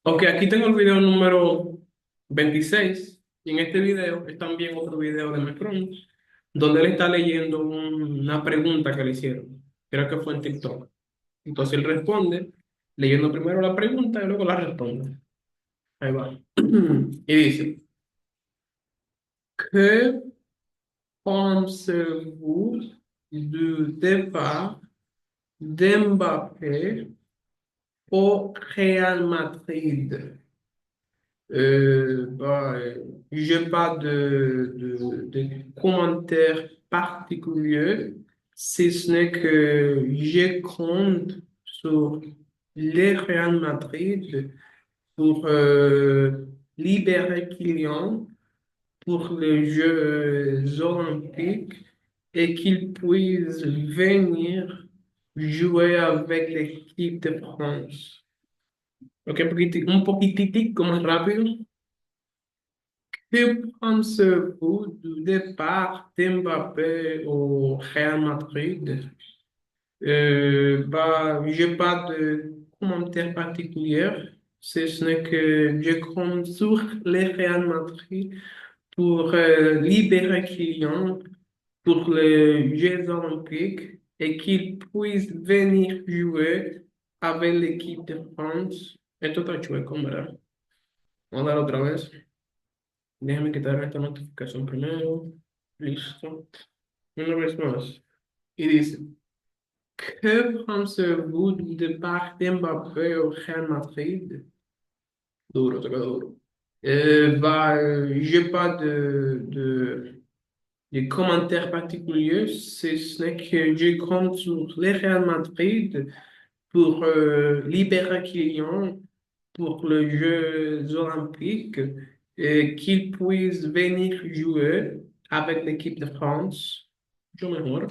Ok, aquí tengo el video número 26 y en este video es también otro video de Macron donde él está leyendo una pregunta que le hicieron. Creo que fue en TikTok. Entonces él responde leyendo primero la pregunta y luego la responde. Ahí va. Y dice, que pensez-vous du départ d'Mbappé au Real Madrid? J'ai pas de commentaires particuliers, si ce n'est que je compte sur le Real Madrid pour libérer Kylian pour les Jeux olympiques et qu'il puisse venir jouer avec l'équipe de France. Ok, un poquitico más rápido. Que pensez-vous du départ d'Mbappé au Real Madrid? J'ai pas de commentaire particulier. Ce n'est que je compte sur le Real Madrid pour libérer Kylian pour les Jeux olympiques et qu'il puisse venir jouer avec l'équipe de France. Esto está chueco, ¿verdad? Vamos a dar otra vez. Déjame quitar esta notificación primero. Listo. Una vez más. Y dice, que pensez-vous du départ d'Mbappé au Real Madrid? Duro, te quedó duro. J'ai pas de commentaires particuliers, si ce n'est que je compte sur le Real Madrid pour libérer Kylian pour les Jeux olympiques et qu'il puisse venir jouer avec l'équipe de France. Yo mejor.